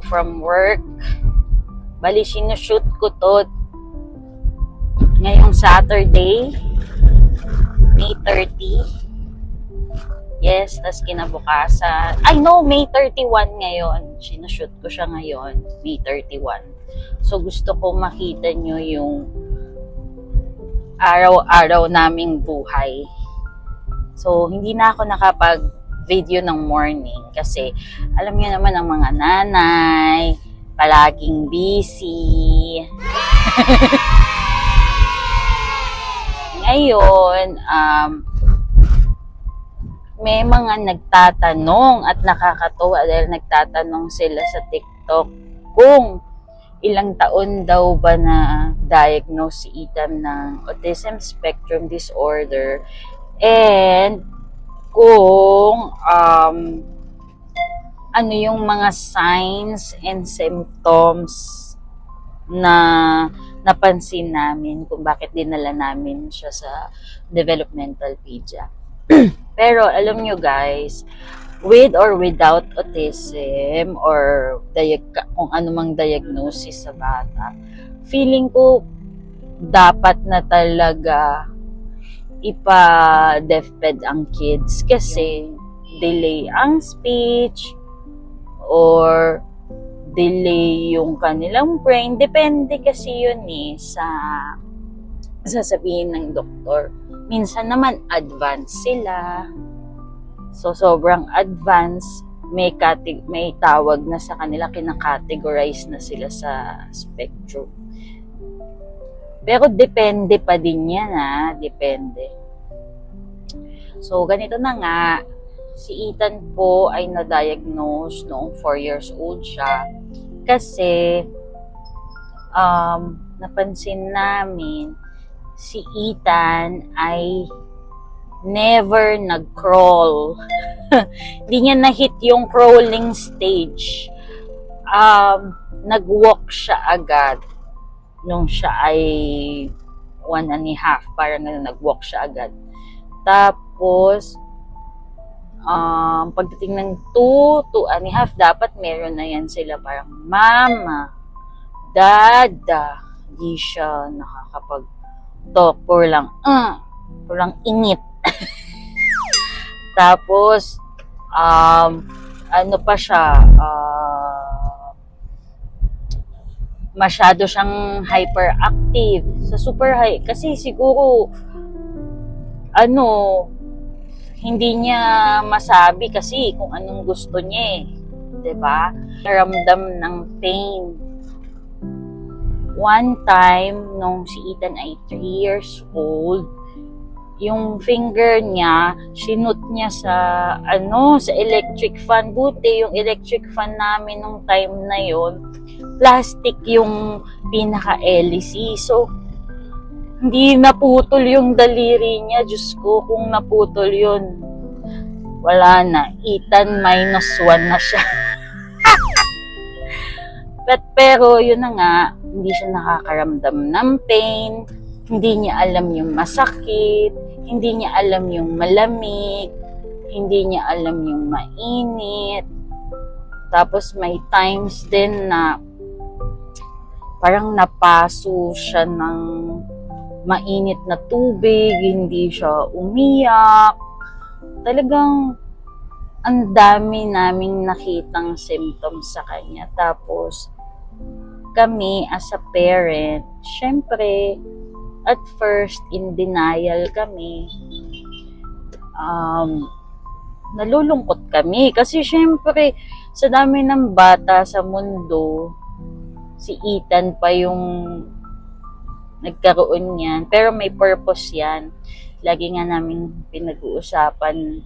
from work. Bali, sinushoot ko to ngayong Saturday, May 30. Yes, tas kinabukasan. May 31 ngayon. Sinushoot ko siya ngayon, May 31. So, gusto ko makita nyo yung araw-araw naming buhay. So, hindi na ako nakapag-video ng morning kasi alam niyo naman ang mga nanay, palaging busy. Ngayon, may mga nagtatanong at nakakatuwa dahil nagtatanong sila sa TikTok kung ilang taon daw ba na diagnose si Ethan ng autism spectrum disorder and kung ano yung mga signs and symptoms na napansin namin kung bakit dinala namin siya sa developmental pedia. Pero alam nyo guys, with or without autism or kung anumang diagnosis sa bata, feeling ko dapat na talaga ipa-DepEd ang kids kasi delay ang speech or delay yung kanilang brain. Depende kasi yun sa sasabihin ng doktor. Minsan naman advanced sila. So sobrang advanced, may tawag na sa kanila, kinakategorize na sila sa spectrum. Pero depende pa din yan depende. So ganito na nga, si Ethan po ay na-diagnose noong 4 years old siya kasi napansin namin si Ethan ay never nag-crawl. Hindi niya na-hit yung crawling stage. Nag-walk siya agad nung siya ay 1.5. Parang nag-walk siya agad. Tapos, pagdating ng 2.5, dapat meron na yan sila parang mama, dada. Hindi siya nakakapag-talk. Pulang ingit. Tapos, pa siya, masyado siyang hyperactive. Sa super high, kasi siguro, hindi niya masabi kasi kung anong gusto niya diba? Ramdam ng pain. One time, nung si Ethan ay 3 years old, yung finger niya, sinut niya sa electric fan. Buti yung electric fan namin nung time na yon, plastic yung pinaka-LC. So, hindi naputol yung daliri niya. Diyos ko, kung naputol yun, wala na. Ethan -1 na siya. Pero yun na nga, hindi siya nakakaramdam ng pain, hindi niya alam yung masakit, hindi niya alam yung malamig, hindi niya alam yung mainit. Tapos may times din na parang napaso siya ng mainit na tubig, hindi siya umiyak. Talagang ang dami naming nakitang symptoms sa kanya. Tapos kami as a parent, syempre at first in denial kami. Nalulungkot kami kasi syempre sa dami ng bata sa mundo, si Ethan pa yung nagkaroon yan. Pero may purpose yan. Lagi nga namin pinag-uusapan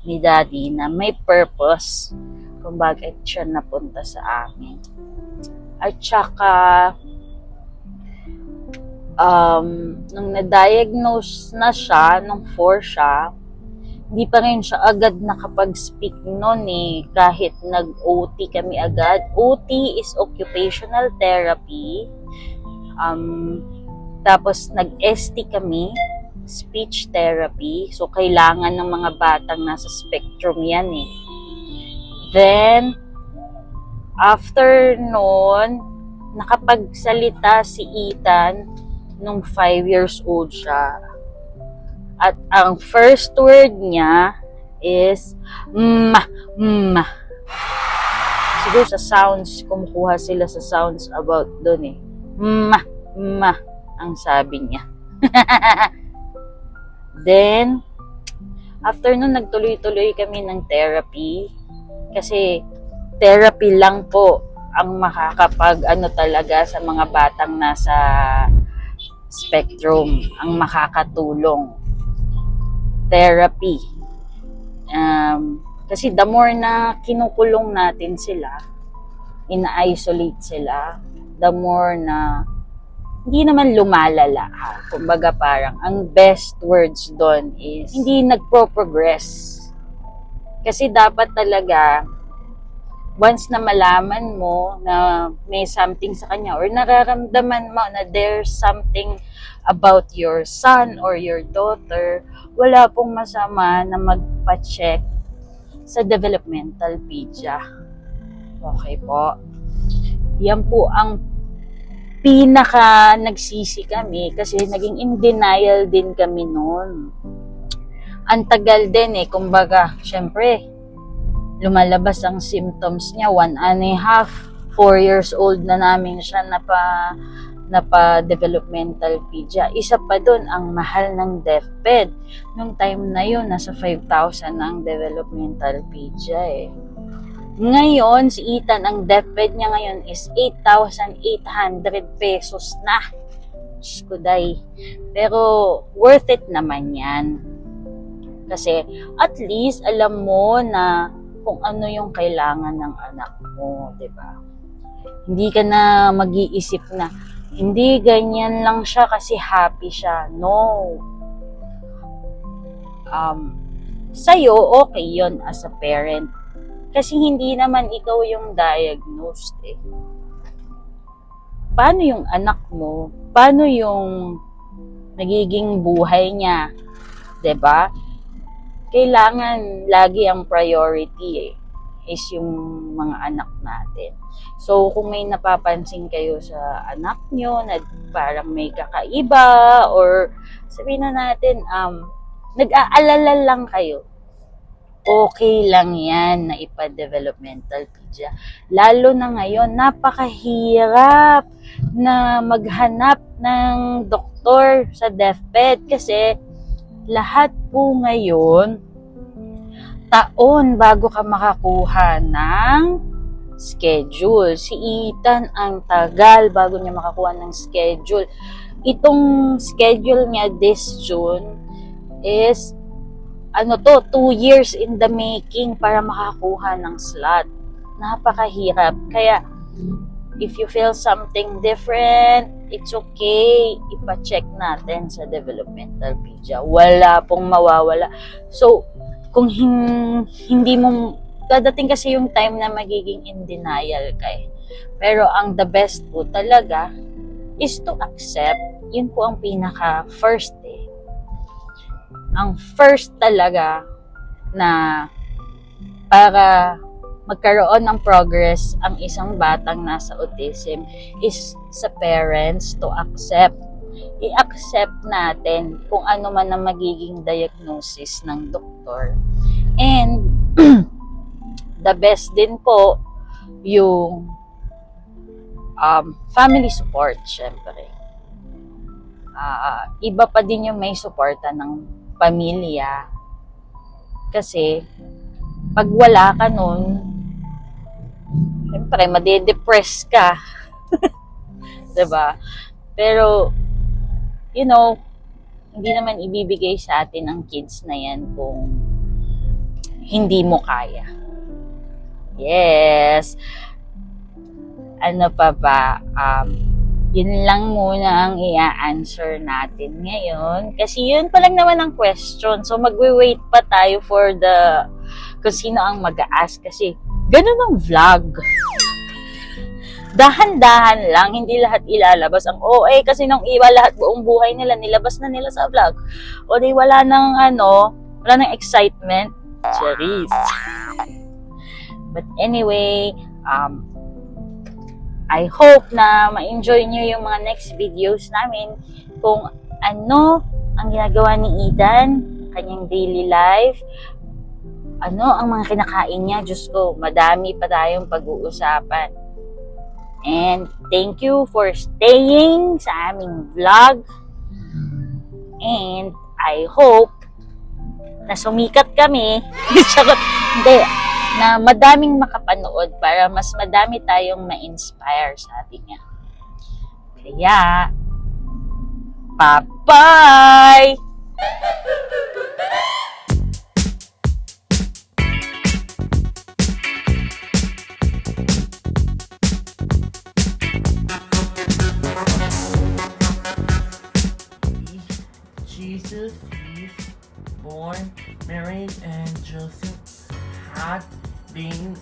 ni Daddy na may purpose kung bakit siya napunta sa amin. At saka, nung na-diagnose na siya, nung 4 siya, hindi pa rin siya agad nakapag-speak noon kahit nag-OT kami agad. OT is occupational therapy. Tapos nag-ST kami, speech therapy. So, kailangan ng mga batang nasa spectrum yan Then, After nun, nakapagsalita si Ethan nung 5 years old siya. At ang first word niya is ma, ma. Siguro sa sounds, kumukuha sila sa sounds about dun eh. Ma, ma, ang sabi niya. Then, after nun, nagtuloy-tuloy kami ng therapy. Kasi, therapy lang po ang talaga sa mga batang nasa spectrum, ang makakatulong. Therapy. Kasi the more na kinukulong natin sila, ina-isolate sila, the more na hindi naman lumalala. Kumbaga parang ang best words doon is hindi nagpo-progress. Kasi dapat talaga once na malaman mo na may something sa kanya or nararamdaman mo na there's something about your son or your daughter, wala pong masama na magpa-check sa developmentalpedia. Okay po. Yan po ang pinaka nagsisi kami kasi naging in denial din kami noon. Ang tagal din eh, kumbaga, syempre, lumalabas ang symptoms niya, 1.5, 4 years old na namin siya napa-developmentalpedia. Isa pa dun, ang mahal ng DepEd. Nung time na yun, nasa 5,000 ang developmentalpedia eh. Ngayon, si Ethan, ang DepEd niya ngayon is 8,800 pesos na. Skuday. Pero, worth it naman yan. Kasi, at least, alam mo na kung ano yung kailangan ng anak mo, diba? Hindi ka na mag-iisip na, hindi, ganyan lang siya kasi happy siya. No. Sa'yo, okay yon as a parent. Kasi hindi naman ikaw yung diagnosed eh. Paano yung anak mo? Paano yung nagiging buhay niya? Diba? Kailangan lagi ang priority eh, is yung mga anak natin. So, kung may napapansin kayo sa anak nyo na parang may kakaiba or sabihin na natin, nag-aalala lang kayo, okay lang yan na ipa-developmentalpedia. Lalo na ngayon, napakahirap na maghanap ng doktor sa DepEd kasi lahat po ngayon, taon bago ka makakuha ng schedule. Si Ethan, ang tagal bago niya makakuha ng schedule. Itong schedule niya this June is 2 years in the making para makakuha ng slot. Napakahirap. Kaya, if you feel something different, it's okay. Ipa-check natin sa developmentalpedia. Wala pong mawawala. So, kung hindi mo, dadating kasi yung time na magiging in denial ka eh. Pero ang the best po talaga is to accept. Yun po ang pinaka first eh. Ang first talaga na para magkaroon ng progress ang isang batang nasa autism is sa parents to accept. I-accept natin kung ano man ang magiging diagnosis ng doktor. And the best din po yung family support, syempre. Iba pa din yung may suporta ng pamilya. Kasi pag wala ka nun, syempre, made-depress ka. Diba? Pero, hindi naman ibibigay sa atin ang kids na yan kung hindi mo kaya. Yes. Ano pa ba? Yun lang muna ang i-answer natin ngayon. Kasi yun pa lang naman ang question. So, magwe-wait pa tayo for kung sino ang mag-a-ask. Kasi, ganun ang vlog. Dahan-dahan lang, hindi lahat ilalabas. Ang OA kasi nung iba, lahat buong buhay nila, nilabas na nila sa vlog. O di wala nang excitement. Charis. But anyway, I hope na ma-enjoy nyo yung mga next videos namin kung ano ang ginagawa ni Eden, kanyang daily life, ano ang mga kinakain niya. Diyos ko, madami pa tayong pag-uusapan. And thank you for staying sa aming vlog. And I hope na sumikat kami. Hindi, na madaming makapanood para mas madami tayong ma-inspire sa atin niya. Kaya, bye-bye! Jesus is born, Mary and Joseph had been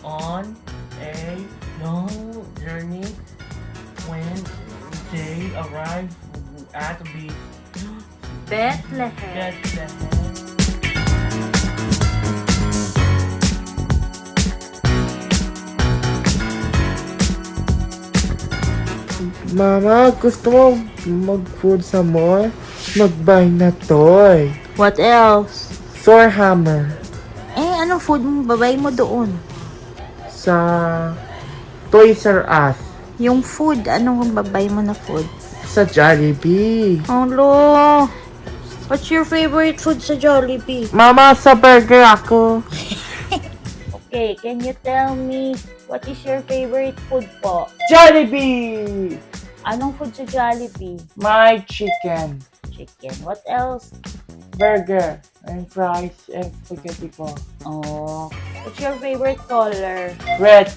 on a long journey when they arrived at Bethlehem. Bethlehem. Mama, gusto mo mag-food sa mall? Mag-buy na toy. What else? Thor hammer. Anong food mo babay mo doon? Sa Toys R Us. Yung food, anong babay mo na food? Sa Jollibee. Hello! What's your favorite food sa Jollibee? Mama, sa burger ako. Okay, can you tell me what is your favorite food po? Jollibee! Anong food sa Jollibee? My chicken. Chicken. What else? Burger. And fries and spaghetti po. Oh, what's your favorite color? Red.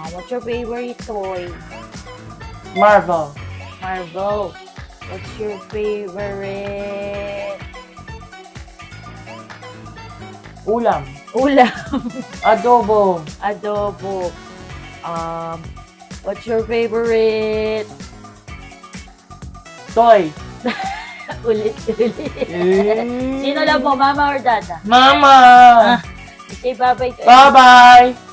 What's your favorite toy? Marvel. Marvel. What's your favorite Ulam. ulam? Adobo. Adobo. What's your favorite Toy. ulit-ulit? Sino lang mo, mama or dada? Mama! Say bye-bye to Bye-bye!